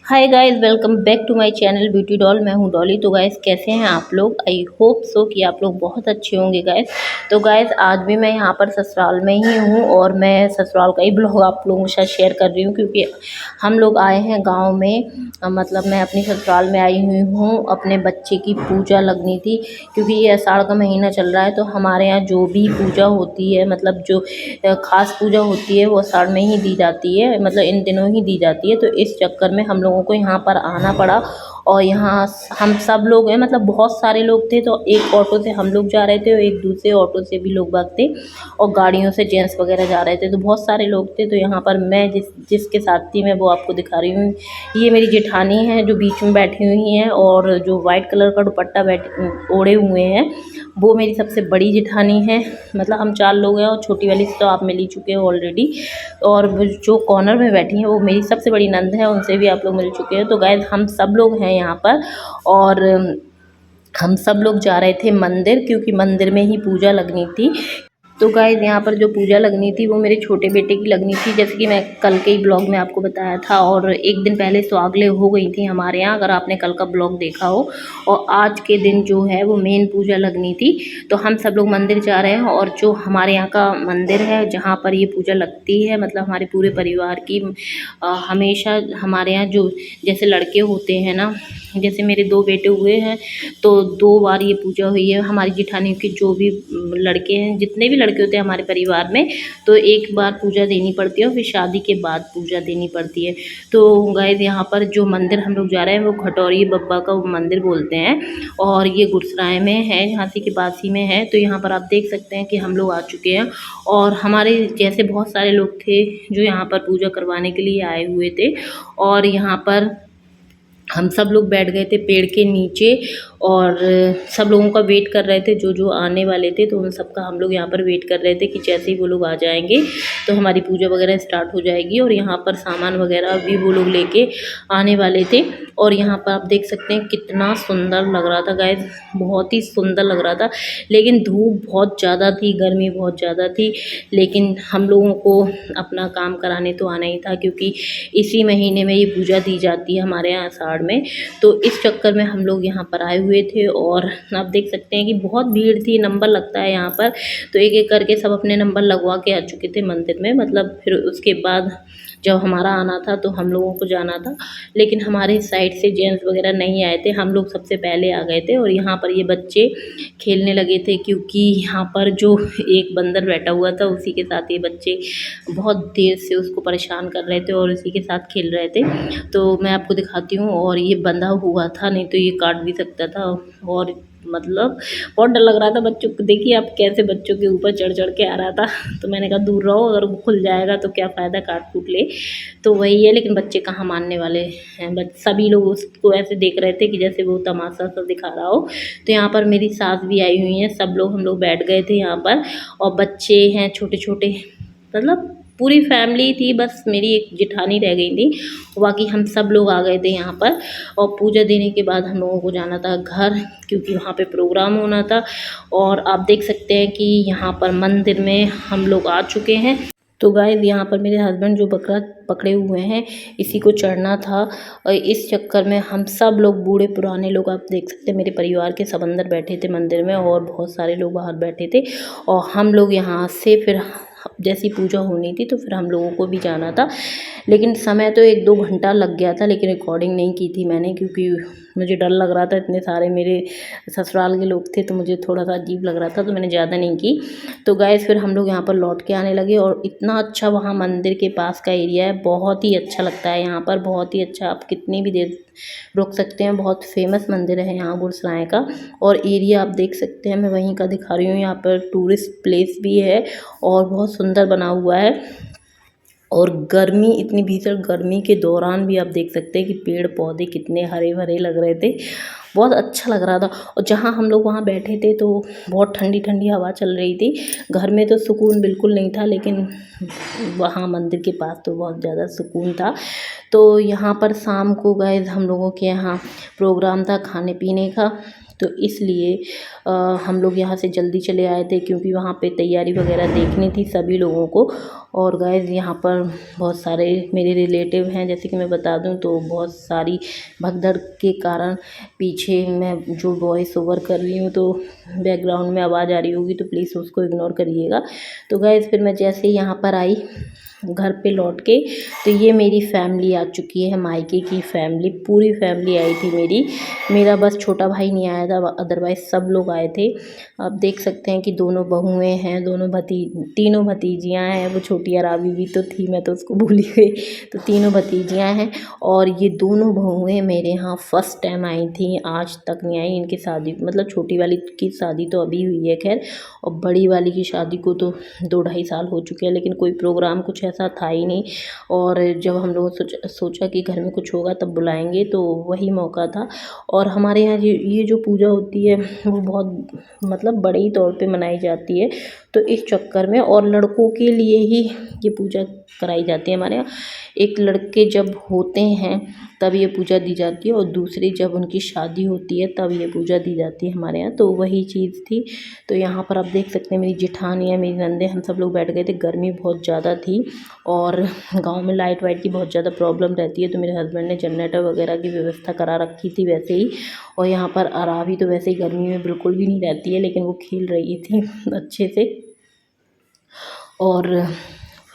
Hi guys, welcome back to my channel beauty doll. मैं हूं डॉली। तो गाइस, कैसे हैं आप लोग? आई होप सो कि आप लोग बहुत अच्छे होंगे गाइस। तो गाइस, आज भी मैं यहां पर ससुराल में ही हूं और मैं ससुराल का ही ब्लॉग आप लोगों के साथ शेयर कर रही हूं, क्योंकि हम लोग आए हैं गांव में। मतलब मैं अपनी ससुराल में आई हुई हूँ। अपने बच्चे की पूजा लगनी थी, क्योंकि ये आषाढ़ का महीना चल रहा है। तो हमारे यहाँ जो भी पूजा होती है, मतलब जो खास पूजा होती है, वो आषाढ़ में ही दी जाती है, मतलब इन दिनों ही दी जाती है। तो इस चक्कर में हम लोगों को यहाँ पर आना पड़ा। और यहाँ हम सब लोग हैं, मतलब बहुत सारे लोग थे। तो एक ऑटो से हम लोग जा रहे थे और एक दूसरे ऑटो से भी लोग बाग थे, और गाड़ियों से जेंट्स वगैरह जा रहे थे। तो बहुत सारे लोग थे। तो यहाँ पर मैं जिसके साथ थी, मैं वो आपको दिखा रही हूँ। ये मेरी जेठानी है जो बीच में बैठी हुई हैं, और जो वाइट कलर का दुपट्टा ओढ़े हुए हैं, वो मेरी सबसे बड़ी जेठानी है। मतलब हम 4 लोग हैं, और छोटी वाली से तो आप मिल ही चुके हो ऑलरेडी। और वो जो कॉर्नर में बैठी हैं, वो मेरी सबसे बड़ी नंद है, उनसे भी आप लोग मिल चुके हैं। तो गाइस, हम सब लोग हैं यहाँ पर। और हम सब लोग जा रहे थे मंदिर, क्योंकि मंदिर में ही पूजा लगनी थी। तो गाइस, यहाँ पर जो पूजा लगनी थी वो मेरे छोटे बेटे की लगनी थी, जैसे कि मैं कल के ही ब्लॉग में आपको बताया था। और एक दिन पहले सुहागले हो गई थी हमारे यहाँ, अगर आपने कल का ब्लॉग देखा हो। और आज के दिन जो है वो मेन पूजा लगनी थी। तो हम सब लोग मंदिर जा रहे हैं, और जो हमारे यहाँ का मंदिर है जहाँ पर ये पूजा लगती है, मतलब हमारे पूरे परिवार की हमेशा हमारे यहाँ जो जैसे लड़के होते हैं ना, जैसे मेरे 2 बेटे हुए हैं, तो 2 बार ये पूजा हुई है। हमारी जेठानी के जो भी लड़के हैं, जितने भी लड़के होते हैं हमारे परिवार में, तो एक बार पूजा देनी पड़ती है और फिर शादी के बाद पूजा देनी पड़ती है। तो गाइस, यहाँ पर जो मंदिर हम लोग जा रहे हैं वो खटौरी बब्बा का मंदिर बोलते हैं, और ये गुरसराय में है, झांसी के पास ही में है। तो यहाँ पर आप देख सकते हैं कि हम लोग आ चुके हैं, और हमारे जैसे बहुत सारे लोग थे जो यहाँ पर पूजा करवाने के लिए आए हुए थे। और यहाँ पर हम सब लोग बैठ गए थे पेड़ के नीचे, और सब लोगों का वेट कर रहे थे, जो जो आने वाले थे। तो उन सब का हम लोग यहाँ पर वेट कर रहे थे कि जैसे ही वो लोग आ जाएंगे तो हमारी पूजा वगैरह स्टार्ट हो जाएगी। और यहाँ पर सामान वगैरह भी वो लोग लेके आने वाले थे। और यहाँ पर आप देख सकते हैं कितना सुंदर लग रहा था गाइस, बहुत ही सुंदर लग रहा था। लेकिन धूप बहुत ज़्यादा थी, गर्मी बहुत ज़्यादा थी, लेकिन हम लोगों को अपना काम कराने तो आना ही था, क्योंकि इसी महीने में ये पूजा दी जाती है हमारे यहाँ आषाढ़ में। तो इस चक्कर में हम लोग यहाँ पर आए हुए थे, और आप देख सकते हैं कि बहुत भीड़ थी, नंबर लगता है यहाँ पर। तो एक एक करके सब अपने नंबर लगवा के आ चुके थे मंदिर में। मतलब फिर उसके बाद जब हमारा आना था तो हम लोगों को जाना था, लेकिन हमारे साइड से जेंट्स वगैरह नहीं आए थे, हम लोग सबसे पहले आ गए थे। और यहाँ पर ये बच्चे खेलने लगे थे, क्योंकि यहाँ पर जो एक बंदर बैठा हुआ था उसी के साथ ये बच्चे बहुत देर से उसको परेशान कर रहे थे और उसी के साथ खेल रहे थे। तो मैं आपको दिखाती हूँ। और ये बंधा हुआ था, नहीं तो ये काट भी सकता था। और मतलब बहुत डर लग रहा था बच्चों को। देखिए आप कैसे बच्चों के ऊपर चढ़ चढ़ के आ रहा था। तो मैंने कहा दूर रहो, अगर वो खुल जाएगा तो क्या फ़ायदा, काट कूट ले। तो वही है, लेकिन बच्चे कहाँ मानने वाले हैं। सभी लोग उसको ऐसे देख रहे थे कि जैसे वो तमाशा सा दिखा रहा हो। तो यहाँ पर मेरी सास भी आई हुई हैं, सब लोग हम लोग बैठ गए थे यहाँ पर। और बच्चे हैं छोटे छोटे, मतलब पूरी फैमिली थी, बस मेरी एक जेठानी रह गई थी, बाकी हम सब लोग आ गए थे यहाँ पर। और पूजा देने के बाद हम लोगों को जाना था घर, क्योंकि वहाँ पे प्रोग्राम होना था। और आप देख सकते हैं कि यहाँ पर मंदिर में हम लोग आ चुके हैं। तो गाइस, यहाँ पर मेरे हस्बैंड जो बकरा पकड़े हुए हैं, इसी को चढ़ना था। और इस चक्कर में हम सब लोग, बूढ़े पुराने लोग, आप देख सकते हैं मेरे परिवार के सब अंदर बैठे थे मंदिर में, और बहुत सारे लोग बाहर बैठे थे। और हम लोग यहाँ से फिर जैसी पूजा होनी थी तो फिर हम लोगों को भी जाना था। लेकिन समय तो 1-2 घंटा लग गया था, लेकिन रिकॉर्डिंग नहीं की थी मैंने, क्योंकि मुझे डर लग रहा था। इतने सारे मेरे ससुराल के लोग थे, तो मुझे थोड़ा सा अजीब लग रहा था, तो मैंने ज़्यादा नहीं की। तो गाइस, फिर हम लोग यहाँ पर लौट के आने लगे। और इतना अच्छा वहाँ मंदिर के पास का एरिया है, बहुत ही अच्छा लगता है यहाँ पर, बहुत ही अच्छा। आप कितनी भी देर रुक सकते हैं, बहुत फेमस मंदिर है यहाँ गुरसराय का। और एरिया आप देख सकते हैं, मैं वहीं का दिखा रही हूँ। यहाँ पर टूरिस्ट प्लेस भी है और बहुत सुंदर बना हुआ है। और गर्मी, इतनी भीषण गर्मी के दौरान भी आप देख सकते हैं कि पेड़ पौधे कितने हरे भरे लग रहे थे, बहुत अच्छा लग रहा था। और जहाँ हम लोग वहाँ बैठे थे तो बहुत ठंडी ठंडी हवा चल रही थी। घर में तो सुकून बिल्कुल नहीं था, लेकिन वहाँ मंदिर के पास तो बहुत ज़्यादा सुकून था। तो यहाँ पर शाम को गए हम लोगों के यहाँ प्रोग्राम था खाने पीने का। तो इसलिए हम लोग यहाँ से जल्दी चले आए थे, क्योंकि वहाँ पे तैयारी वगैरह देखनी थी सभी लोगों को। और गाइस यहाँ पर बहुत सारे मेरे रिलेटिव हैं, जैसे कि मैं बता दूं तो बहुत सारी भगदड़ के कारण पीछे मैं जो वॉइस ओवर कर रही हूँ तो बैकग्राउंड में आवाज़ आ रही होगी, तो प्लीज़ उसको इग्नोर करिएगा। तो गाइस फिर मैं जैसे ही यहाँ पर आई घर पे लौट के, तो ये मेरी फैमिली आ चुकी है, मायके की फैमिली, पूरी फैमिली आई थी मेरा बस छोटा भाई नहीं आया था, अदरवाइज़ सब लोग आए थे। आप देख सकते हैं कि दोनों बहुएं हैं, तीनों भतीजियां हैं। वो छोटी अराबी भी तो थी, मैं तो उसको भूल ही गई। तो तीनों भतीजियां हैं और ये दोनों बहुएं मेरे यहाँ फर्स्ट टाइम आई थी, आज तक नहीं आई। इनकी शादी मतलब छोटी वाली की शादी तो अभी हुई है खैर, और बड़ी वाली की शादी को तो 2-2.5 साल हो चुके हैं, लेकिन कोई प्रोग्राम कुछ ऐसा था ही नहीं। और जब हम लोगों ने सोचा कि घर में कुछ होगा तब बुलाएंगे, तो वही मौका था। और हमारे यहाँ ये जो पूजा होती है वो बहुत मतलब बड़े ही तौर पे मनाई जाती है, तो इस चक्कर में, और लड़कों के लिए ही ये पूजा कराई जाती है हमारे यहाँ। एक लड़के जब होते हैं तब ये पूजा दी जाती है, और दूसरी जब उनकी शादी होती है तब ये पूजा दी जाती है हमारे यहाँ। तो वही चीज़ थी। तो यहाँ पर आप देख सकते हैं मेरी जेठानी है, मेरी नंदे, हम सब लोग बैठ गए थे। गर्मी बहुत ज़्यादा थी और गांव में लाइट वाइट की बहुत ज़्यादा प्रॉब्लम रहती है, तो मेरे हस्बैंड ने जनरेटर वगैरह की व्यवस्था करा रखी थी वैसे ही। और यहाँ पर अराबी तो वैसे ही गर्मी में बिल्कुल भी नहीं रहती है, लेकिन वो खेल रही थी अच्छे से। और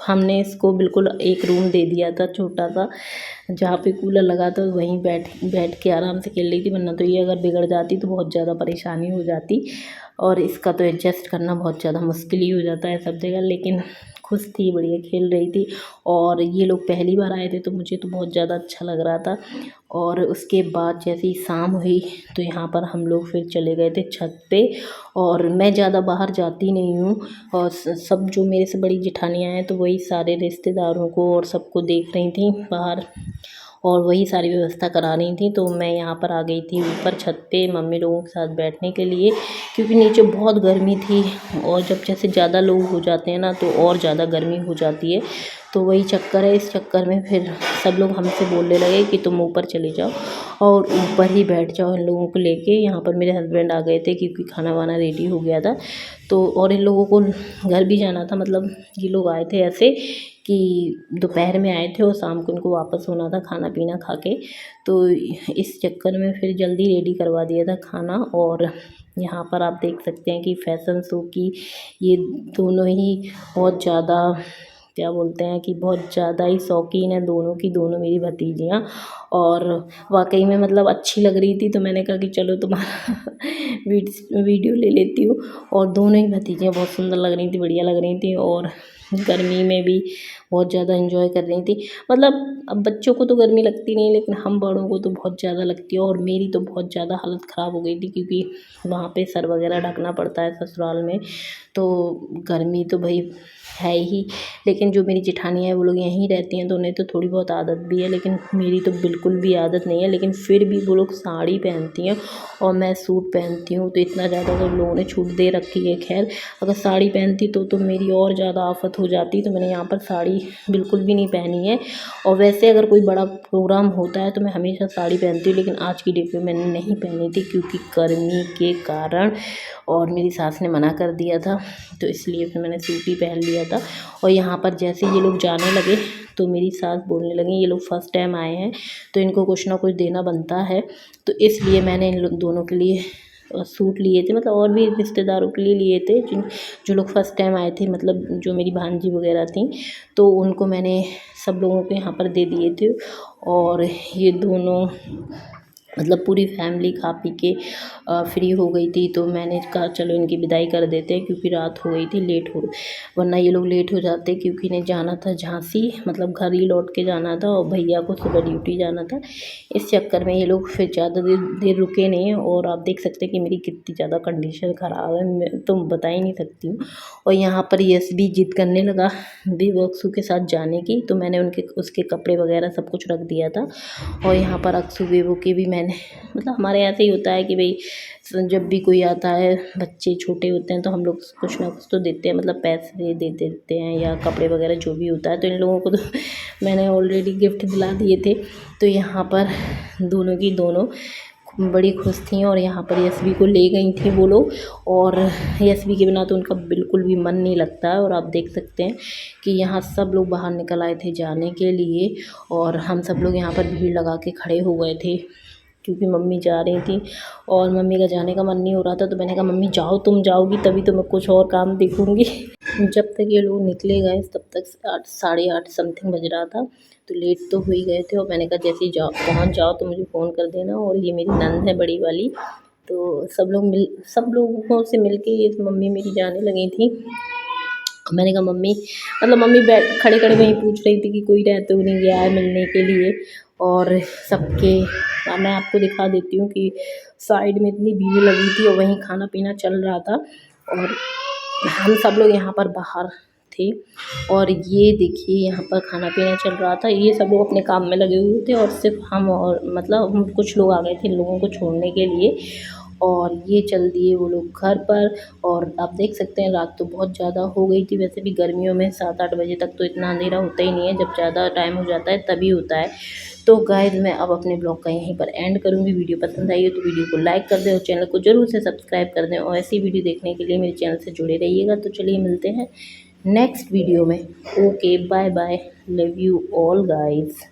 हमने इसको बिल्कुल एक रूम दे दिया था छोटा सा, जहाँ पे कूलर लगा था वहीं बैठ बैठ के आराम से खेल रही थी। वरना तो ये अगर बिगड़ जाती तो बहुत ज़्यादा परेशानी हो जाती, और इसका तो एडजस्ट करना बहुत ज़्यादा मुश्किल ही हो जाता है सब जगह। लेकिन खुश थी, बढ़िया खेल रही थी। और ये लोग पहली बार आए थे तो मुझे तो बहुत ज़्यादा अच्छा लग रहा था। और उसके बाद जैसे ही शाम हुई तो यहाँ पर हम लोग फिर चले गए थे छत पे। और मैं ज़्यादा बाहर जाती नहीं हूँ, और सब जो मेरे से बड़ी जेठानियाँ हैं तो वही सारे रिश्तेदारों को और सबको देख रही थी बाहर, और वही सारी व्यवस्था करा रही थी। तो मैं यहाँ पर आ गई थी ऊपर छत पे मम्मी लोगों के साथ बैठने के लिए, क्योंकि नीचे बहुत गर्मी थी। और जब जैसे ज़्यादा लोग हो जाते हैं ना तो और ज़्यादा गर्मी हो जाती है, तो वही चक्कर है। इस चक्कर में फिर सब लोग हमसे बोलने लगे कि तुम ऊपर चले जाओ और ऊपर ही बैठ जाओ इन लोगों को लेके। यहाँ पर मेरे हस्बैंड आ गए थे क्योंकि खाना वाना रेडी हो गया था। तो और इन लोगों को घर भी जाना था, मतलब ये लोग आए थे ऐसे कि दोपहर में आए थे और शाम को उनको वापस होना था खाना पीना खा के। तो इस चक्कर में फिर जल्दी रेडी करवा दिया था खाना। और यहाँ पर आप देख सकते हैं कि फैशन शो की ये दोनों ही बहुत ज़्यादा, क्या बोलते हैं कि बहुत ज़्यादा ही शौकीन है दोनों की, दोनों मेरी भतीजियाँ। और वाकई में मतलब अच्छी लग रही थी, तो मैंने कहा कि चलो तुम्हारा वीडियो ले लेती हूँ। और दोनों ही भतीजियाँ बहुत सुंदर लग रही थी, बढ़िया लग रही थी, और गर्मी में भी बहुत ज़्यादा एंजॉय कर रही थी। मतलब अब बच्चों को तो गर्मी लगती नहीं, लेकिन हम बड़ों को तो बहुत ज़्यादा लगती है। और मेरी तो बहुत ज़्यादा हालत ख़राब हो गई थी, क्योंकि वहाँ पे सर वगैरह ढकना पड़ता है ससुराल में, तो गर्मी तो भाई है ही। लेकिन जो मेरी जेठानी है वो लोग यहीं रहती हैं, तो उन्हें तो थोड़ी बहुत आदत भी है, लेकिन मेरी तो बिल्कुल भी आदत नहीं है। लेकिन फिर भी वो लोग साड़ी पहनती हैं और मैं सूट पहनती हूँ, तो इतना ज़्यादा तो लोगों ने छूट दे रखी है। खैर अगर साड़ी पहनती तो मेरी और ज़्यादा आफत हो जाती, तो मैंने यहाँ पर साड़ी बिल्कुल भी नहीं पहनी है। और वैसे अगर कोई बड़ा प्रोग्राम होता है तो मैं हमेशा साड़ी पहनती हूँ, लेकिन आज की डेट में मैंने नहीं पहनी थी क्योंकि गर्मी के कारण, और मेरी सास ने मना कर दिया था, तो इसलिए फिर मैंने सूट ही पहन लिया था। और यहाँ पर जैसे ये लोग जाने लगे तो मेरी सास बोलने लगी ये लोग फर्स्ट टाइम आए हैं तो इनको कुछ ना कुछ देना बनता है, तो इसलिए मैंने इन दोनों के लिए सूट लिए थे, मतलब और भी रिश्तेदारों के लिए लिए थे जो लोग फर्स्ट टाइम आए थे, मतलब जो मेरी भांजी वगैरह थी, तो उनको मैंने सब लोगों को यहाँ पर दे दिए थे। और ये दोनों मतलब पूरी फैमिली खा पी के फ्री हो गई थी, तो मैंने कहा चलो इनकी विदाई कर देते हैं, क्योंकि रात हो गई थी, लेट हो, वरना ये लोग लेट हो जाते, क्योंकि इन्हें जाना था झांसी, मतलब घर ही लौट के जाना था, और भैया को सुबह ड्यूटी जाना था। इस चक्कर में ये लोग फिर ज़्यादा देर रुके नहीं। और आप देख सकते हैं कि मेरी कितनी ज़्यादा कंडीशन ख़राब है, मैं तो बता ही नहीं सकती हूँ। और यहाँ पर यश भी जिद करने लगा बेबी के साथ जाने की, तो मैंने उसके कपड़े वगैरह सब कुछ रख दिया था। और यहाँ पर अक्सू बेबू के भी मैंने, मतलब हमारे यहाँ से ही होता है कि भाई जब भी कोई आता है, बच्चे छोटे होते हैं तो हम लोग कुछ ना कुछ तो देते हैं, मतलब पैसे दे देते हैं या कपड़े वगैरह जो भी होता है। तो इन लोगों को तो मैंने ऑलरेडी गिफ्ट दिला दिए थे। तो यहाँ पर दोनों की दोनों बड़ी खुश थी और यहाँ पर यशवी को ले गई थी वो लोग। और यशवी के बिना तो उनका बिल्कुल भी मन नहीं लगता है। और आप देख सकते हैं कि यहाँ सब लोग बाहर निकल आए थे जाने के लिए और हम सब लोग यहाँ पर भीड़ लगा के खड़े हो गए थे क्योंकि मम्मी जा रही थी और मम्मी का जाने का मन नहीं हो रहा था। तो मैंने कहा मम्मी जाओ, तुम जाओगी तभी तो मैं कुछ और काम देखूँगी। जब तक ये लोग निकले गए तब तक 8 साढ़े 8 समथिंग बज रहा था। तो लेट तो हो ही गए थे और मैंने कहा जैसे ही पहुँच जाओ तो मुझे फ़ोन कर देना। और ये मेरी नंद है बड़ी वाली, तो सब लोगों से मिल के ये मम्मी मेरी जाने लगी थी। मैंने कहा मम्मी, मतलब मम्मी खड़े खड़े वहीं पूछ रही थी कि कोई रह तो नहीं गया है मिलने के लिए। और सबके मैं आपको दिखा देती हूँ कि साइड में इतनी भीड़ लगी थी और वहीं खाना पीना चल रहा था और हम सब लोग यहाँ पर बाहर थे। और ये देखिए यहाँ पर खाना पीना चल रहा था। ये सब लोग अपने काम में लगे हुए थे और सिर्फ हम और मतलब हम कुछ लोग आ गए थे इन लोगों को छोड़ने के लिए। और ये चल दिए वो लोग घर पर। और आप देख सकते हैं रात तो बहुत ज़्यादा हो गई थी। वैसे भी गर्मियों में 7-8 बजे तक तो इतना अंधेरा होता ही नहीं है, जब ज़्यादा टाइम हो जाता है तभी होता है। तो गाइस मैं अब अपने ब्लॉग का यहीं पर एंड करूँगी। वीडियो पसंद आई हो तो वीडियो को लाइक कर दें और चैनल को ज़रूर से सब्सक्राइब कर दें। और ऐसी वीडियो देखने के लिए मेरे चैनल से जुड़े रहिएगा। तो चलिए मिलते हैं नेक्स्ट वीडियो में। Okay, bye bye, love you all guys.